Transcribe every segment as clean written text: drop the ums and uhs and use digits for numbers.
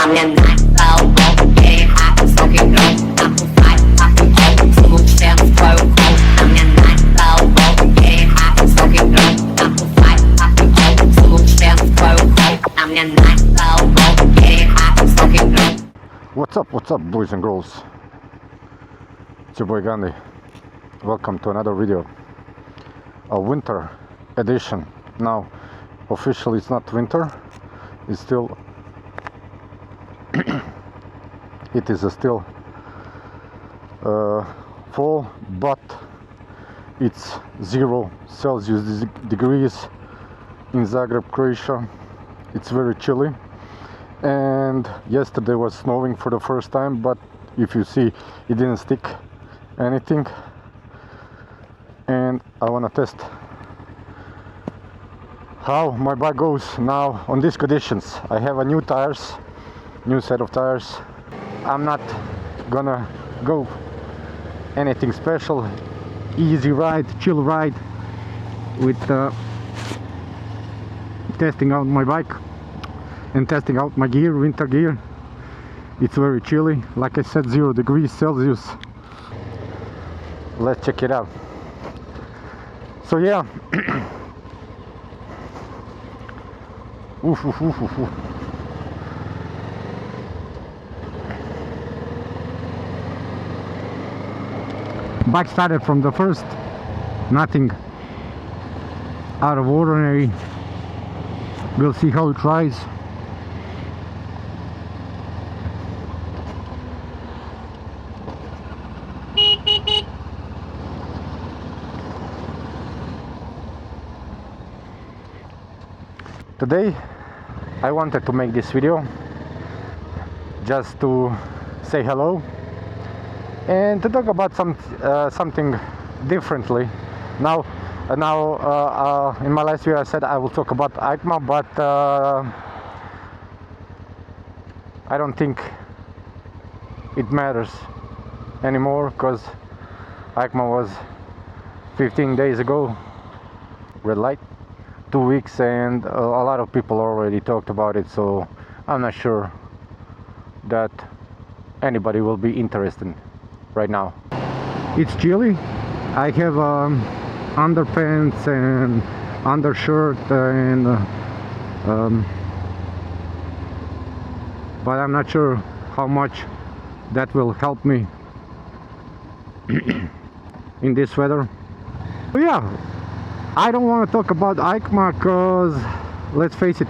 Na minha nata, o bom, hehe, smoking grow. I'm too fly, I'm too old, so much sense, boy, cold. Na minha nata, o bom, hehe, smoking grow. I'm too fly, I'm too old, so much sense, boy, cold. Na minha nata, o bom, hehe, smoking grow. What's up, boys and girls? It's your boy Gandhi. Welcome to another video. A winter edition. Now, officially it's not winter. It's still... it is still fall, but it's 0 Celsius degrees in Zagreb, Croatia. It's very chilly. And yesterday was snowing for the first time, but if you see, it didn't stick anything. And I want to test how my bike goes now on these conditions. I have a new set of tires. I'm not gonna go anything special. Easy ride, chill ride with testing out my bike and testing out my gear, winter gear. It's very chilly, like I said, 0 degrees Celsius. Let's check it out. So yeah. Oof, oof, oof, oof, oof. Bike started from the first, nothing out of ordinary. We'll see how it rides. Today I wanted to make this video just to say hello and to talk about something differently. Now in my last video I said I will talk about EICMA, but I don't think it matters anymore, because EICMA was 15 days ago. Red light, 2 weeks, and a lot of people already talked about it, so I'm not sure that anybody will be interested right now. It's chilly. I have underpants and undershirt and but I'm not sure how much that will help me in this weather. But yeah, I don't want to talk about EICMA because, let's face it,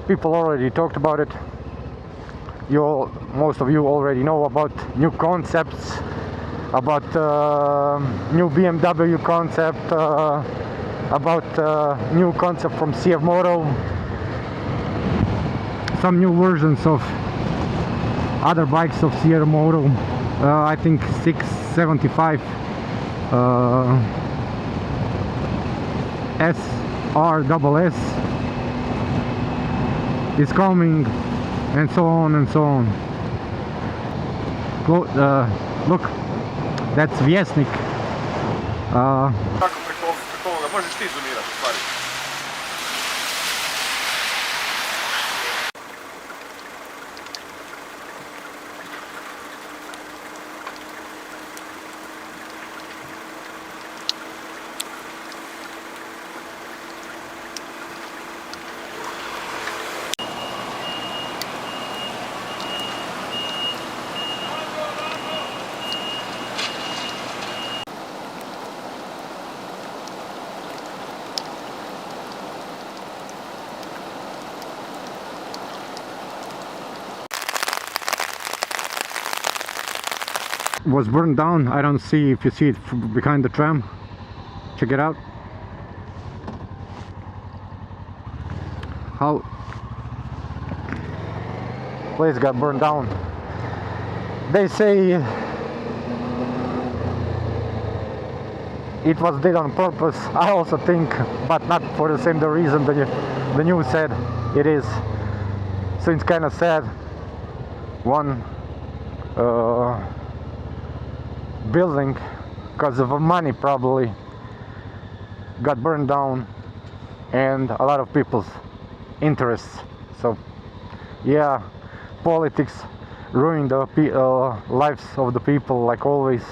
people already talked about it. Most of you already know about new concepts, about new BMW concept, about new concept from CF Moto, some new versions of other bikes of CF Moto. I think 675 SRSS is coming, and so on and so on. Look, that's Vijesnik. Tako preko ovoga, možeš ti zoomirati u stvari. Was burned down. I don't see if you see it behind the tram. Check it out. How place got burned down. They say it was did on purpose. I also think, but not for the same reason the news said it is. So it's kind of sad. One building, because of money probably, got burned down, and a lot of people's interests. So Yeah, politics ruin the lives of the people like always.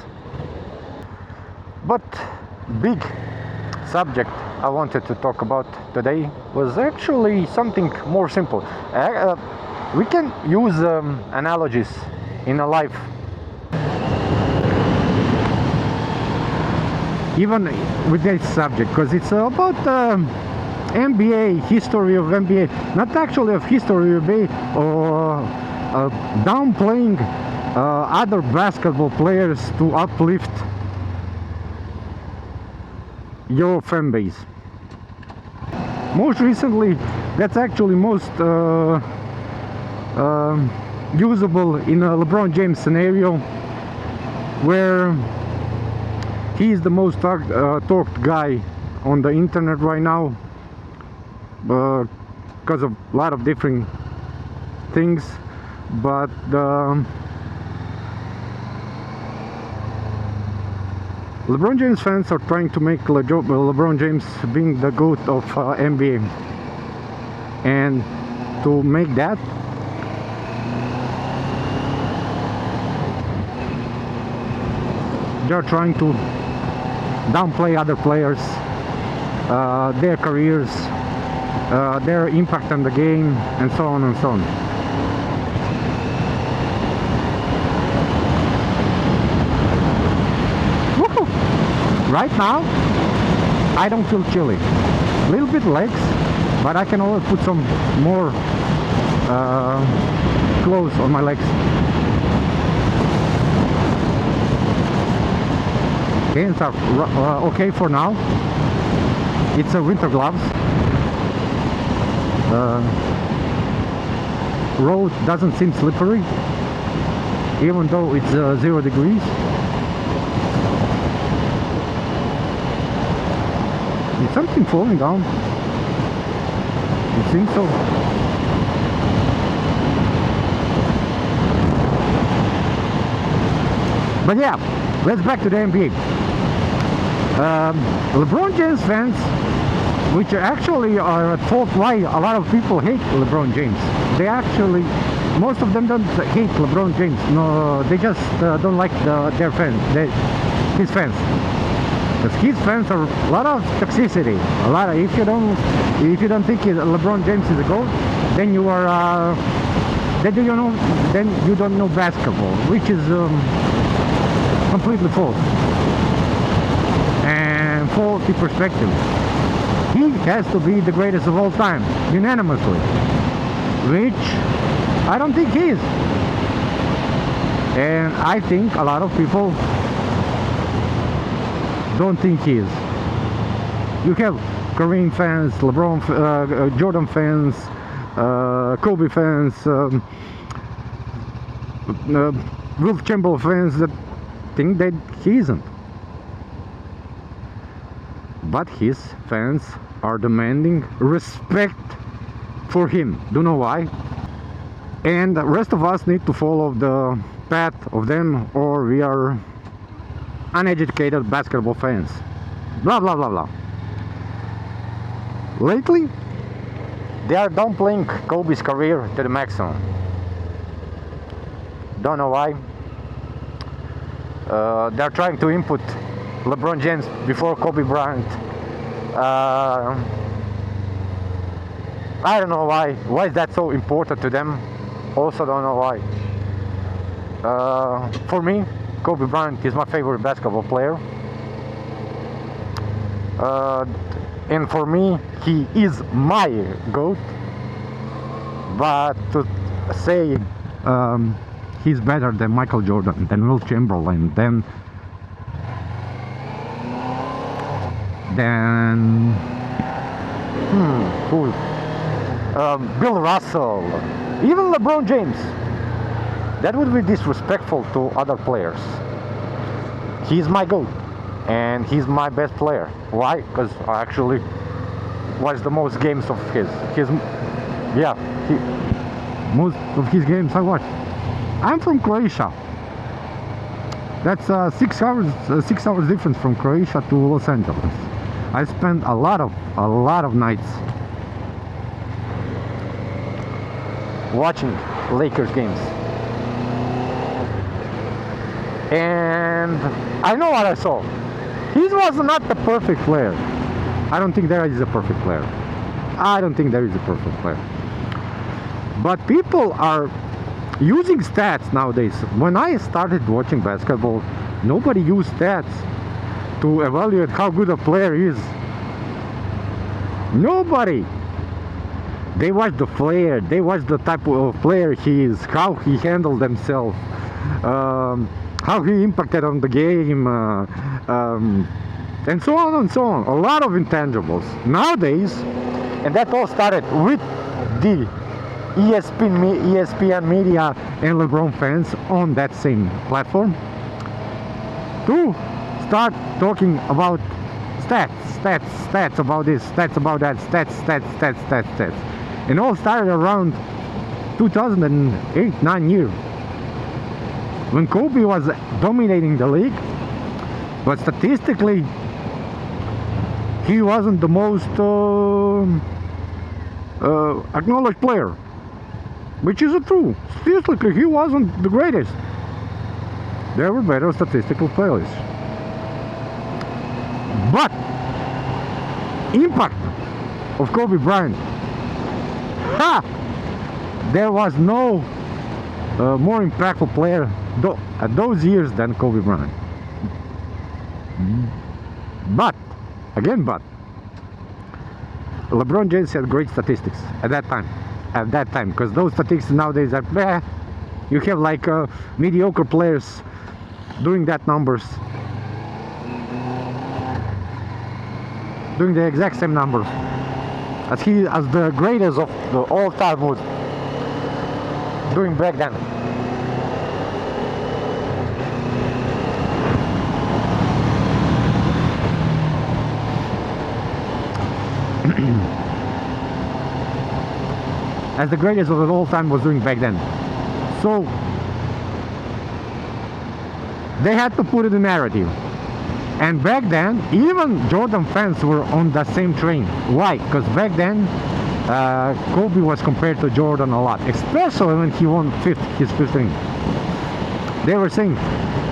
But big subject I wanted to talk about today was actually something more simple. We can use analogies in a life. Even with this subject, because it's about NBA, history of NBA, not actually of history of NBA, or downplaying other basketball players to uplift your fan base. Most recently, that's actually most usable in a LeBron James scenario, where he's the most talked guy on the internet right now, because of a lot of different things. But LeBron James fans are trying to make LeBron James being the GOAT of NBA, and to make that, they're trying to downplay other players, their careers, their impact on the game, and so on and so on. Woohoo! Right now, I don't feel chilly. A little bit legs, but I can always put some more clothes on my legs. Hands are okay for now. It's a winter gloves. Road doesn't seem slippery, even though it's 0 degrees. Is something falling down? You think so? But yeah, let's back to the NBA. LeBron James fans, which actually are at fault why a lot of people hate LeBron James. They actually, most of them don't hate LeBron James. No, they just don't like their fans, his fans. Because his fans are a lot of toxicity. A lot of, if you don't think LeBron James is a GOAT, then you are then you don't know basketball, which is completely false and faulty perspective. He has to be the greatest of all time, unanimously, which I don't think he is. And I think a lot of people don't think he is. You have Kareem fans, LeBron, Jordan fans, Kobe fans, Will Chamberlain fans that think that he isn't. But his fans are demanding respect for him. Don't know why. And the rest of us need to follow the path of them, or we are uneducated basketball fans. Blah blah blah blah. Lately, they are downplaying Kobe's career to the maximum. Don't know why. They're trying to input LeBron James before Kobe Bryant. I don't know why. Why is that so important to them? Also don't know why. For me, Kobe Bryant is my favorite basketball player. And for me, he is my GOAT. But to say he's better than Michael Jordan, than Will Chamberlain, than Bill Russell, even LeBron James, that would be disrespectful to other players. He's my GOAT, and he's my best player. Why? Because I actually watched the most games of most of his games I watched. I'm from Croatia. That's 6 hours difference from Croatia to Los Angeles. I spent a lot of nights watching Lakers games. And I know what I saw. He was not the perfect player. I don't think there is a perfect player. I don't think there is a perfect player. But people are using stats nowadays. When I started watching basketball, nobody used stats to evaluate how good a player is. Nobody. They watch the player. They watch the type of player he is, how he handled himself, how he impacted on the game, and so on and so on. A lot of intangibles nowadays, and that all started with the ESPN media and LeBron fans on that same platform to start talking about stats about this, stats about that, stats. And all started around 2008-9 year when Kobe was dominating the league, but statistically he wasn't the most acknowledged player, which is true. Statistically he wasn't the greatest. There were better statistical players, but impact of Kobe Bryant, there was no more impactful player at those years than Kobe Bryant. But LeBron James had great statistics at that time, because those statistics nowadays are you have like mediocre players doing that numbers, doing the exact same number as the greatest of the all time was doing back then. As the greatest of all time was doing back then. So they had to put it in narrative. And back then, even Jordan fans were on the same train. Why? Because back then, Kobe was compared to Jordan a lot, especially when he won his fifth ring. They were saying,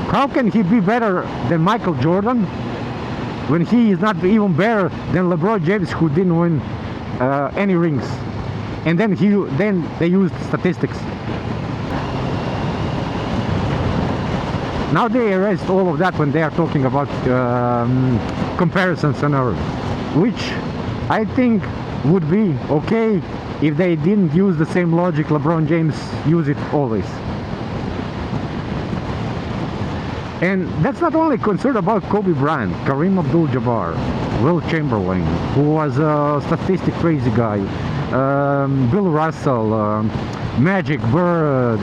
how can he be better than Michael Jordan when he is not even better than LeBron James, who didn't win any rings? And then they used statistics. Now they erased all of that when they are talking about comparisons and errors, which I think would be okay if they didn't use the same logic LeBron James used it always. And that's not only concerned about Kobe Bryant, Kareem Abdul-Jabbar, Will Chamberlain, who was a statistic crazy guy, Bill Russell, Magic Bird.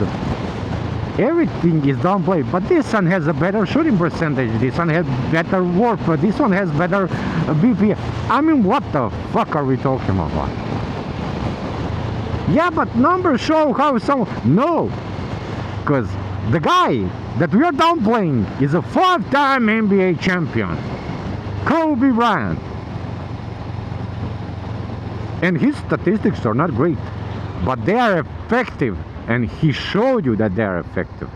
Everything is downplayed, but this one has a better shooting percentage, this one has better warp, this one has better BP. I mean, what the fuck are we talking about? Yeah, but numbers show how someone... No, because the guy that we are downplaying is a 5-time NBA champion, Kobe Bryant. And his statistics are not great, but they are effective. And he showed you that they are effective.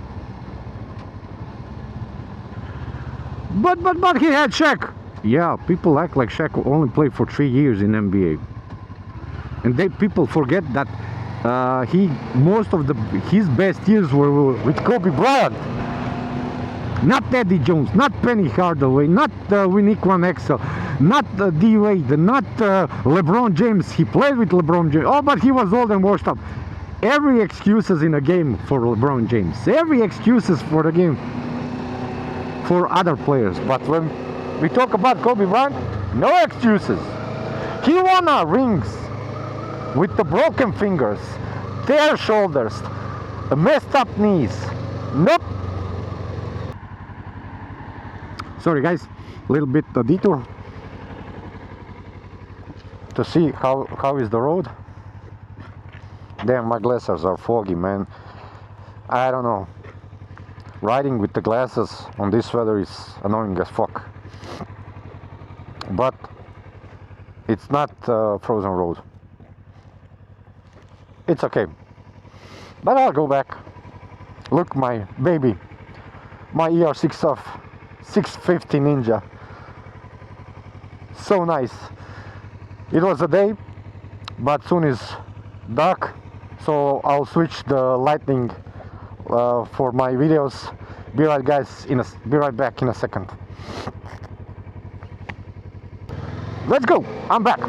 But he had Shaq. Yeah, people act like Shaq only played for 3 years in NBA. And people forget that most of his best years were with Kobe Bryant. Not Eddie Jones, not Penny Hardaway, not Winnick Van Exel, not D Wade, not LeBron James. He played with LeBron James. Oh, but he was old and washed up. Every excuse is in a game for LeBron James. Every excuse is for the game for other players. But when we talk about Kobe Bryant, no excuses. He won rings with the broken fingers, tear shoulders, messed up knees. Nope. Sorry guys, a little bit detour to see how is the road. Damn, my glasses are foggy, man. I don't know. Riding with the glasses on this weather is annoying as fuck. But it's not frozen road. It's okay. But I'll go back. Look, my baby, my ER6F 650 Ninja. So nice. It was a day, but soon is dark, so I'll switch the lighting for my videos. Be right, guys. Be right back in a second. Let's go. I'm back.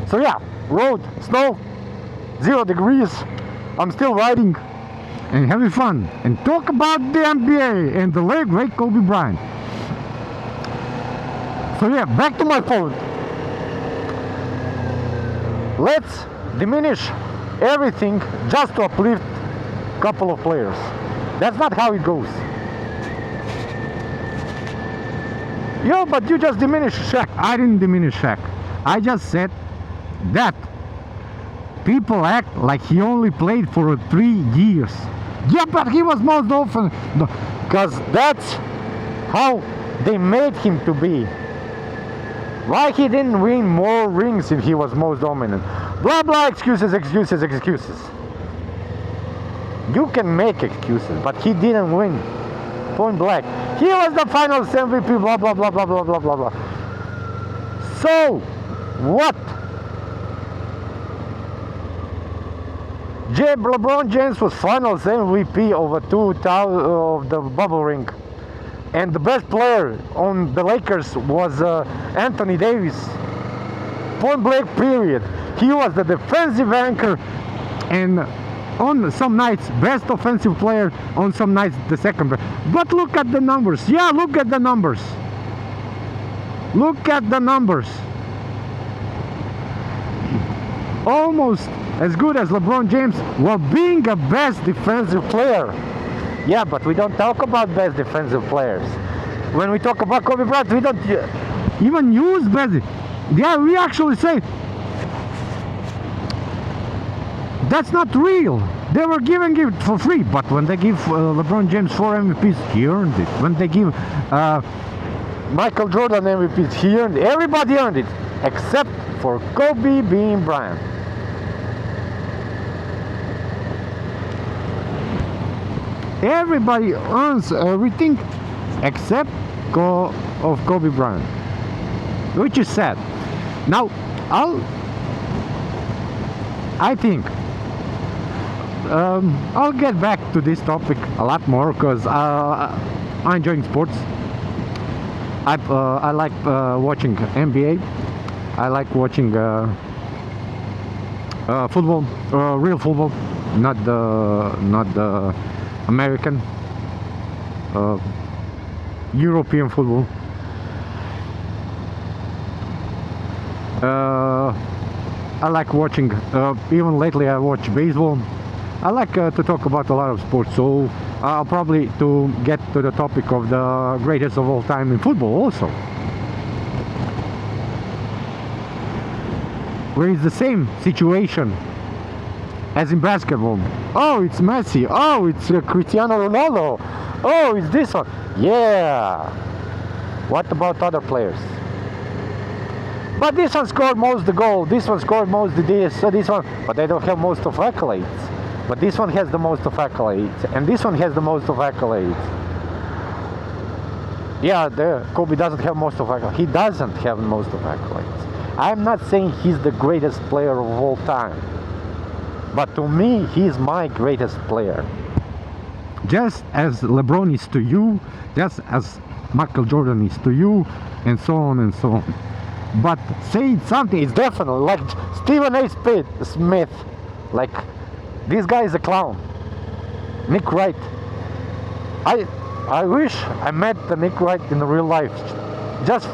So yeah, road, snow, 0 degrees. I'm still riding and having fun and talk about the NBA and the late great Kobe Bryant. So yeah, back to my point. Let's diminish everything just to uplift a couple of players. That's not how it goes. Yo, but you just diminished Shaq. I didn't diminish Shaq. I just said that people act like he only played for 3 years. Yeah, but he was most often, because that's how they made him to be. Why he didn't win more rings if he was most dominant? Blah blah, excuses, excuses, excuses. You can make excuses, but he didn't win. Point blank. He was the finals MVP, blah blah blah blah blah blah blah blah. So what? LeBron James was finals MVP over 2000 of the bubble ring. And the best player on the Lakers was Anthony Davis. Point blank period. He was the defensive anchor, and on some nights best offensive player, on some nights the second best. But look at the numbers. Yeah, look at the numbers. Look at the numbers. Almost as good as LeBron James while being a best defensive player. Yeah, but we don't talk about best defensive players. When we talk about Kobe Bryant, we don't even use best. Yeah, we actually say that's not real. They were giving it for free. But when they give LeBron James 4 MVPs, he earned it. When they give Michael Jordan MVPs, he earned it. Everybody earned it, except for Kobe being Bryant. Everybody earns everything except of Kobe Bryant, which is sad. Now, I think I'll get back to this topic a lot more because I'm enjoying sports. I like watching NBA. I like watching football, real football, not the American, European football. I like watching, even lately I watch baseball. I like to talk about a lot of sports, so I'll probably to get to the topic of the greatest of all time in football also. Where it's the same situation as in basketball. Oh, it's Messi. Oh, it's Cristiano Ronaldo. Oh, it's this one. Yeah. What about other players? But this one scored most the goal. This one scored most the this. So this one, but they don't have most of accolades. But this one has the most of accolades, and this one has the most of accolades. Yeah, Kobe doesn't have most of accolades. He doesn't have most of accolades. I'm not saying he's the greatest player of all time. But to me, he's my greatest player. Just as LeBron is to you, just as Michael Jordan is to you, and so on and so on. But saying something is definitely like Stephen A. Smith. Like, this guy is a clown. Nick Wright. I wish I met the Nick Wright in the real life. Just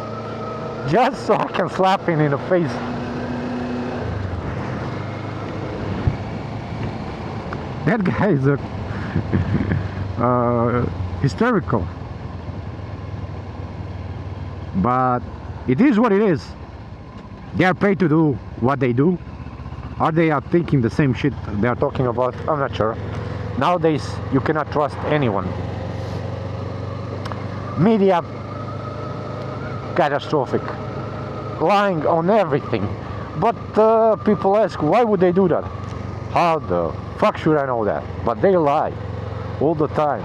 so I can slap him in the face. That guy is hysterical. But it is what it is. They are paid to do what they do. Are they thinking the same shit they are talking about? I'm not sure. Nowadays, you cannot trust anyone. Media, catastrophic. Lying on everything. But people ask, why would they do that? How the Fuck should I know that? But they lie all the time.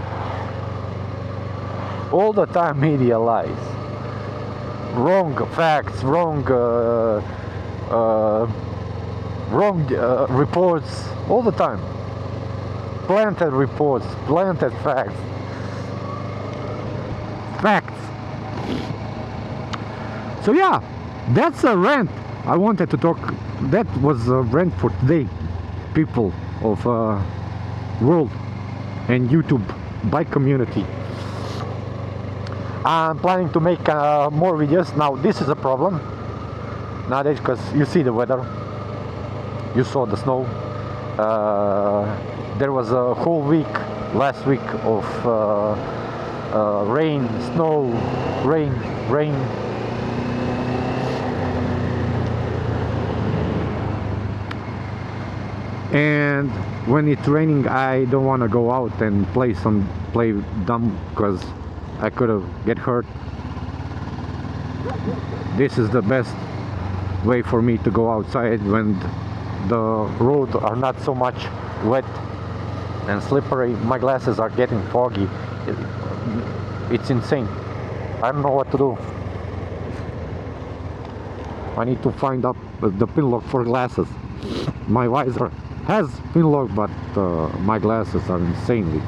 All the time media lies. Wrong facts, wrong reports all the time. Planted reports, planted facts. Facts. So yeah, that's a rant. I wanted to talk. That was a rant for today, people of world and YouTube bike community. I'm planning to make more videos. Now this is a problem nowadays because you see the weather, you saw the snow. There was a whole week last week of rain, snow, rain. And when it's raining, I don't want to go out and play dumb because I could have get hurt. This is the best way for me to go outside when the roads are not so much wet and slippery. My glasses are getting foggy. It's insane. I don't know what to do. I need to find up the pin lock for glasses. My visor has pin lock, but my glasses are insanely.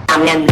I'm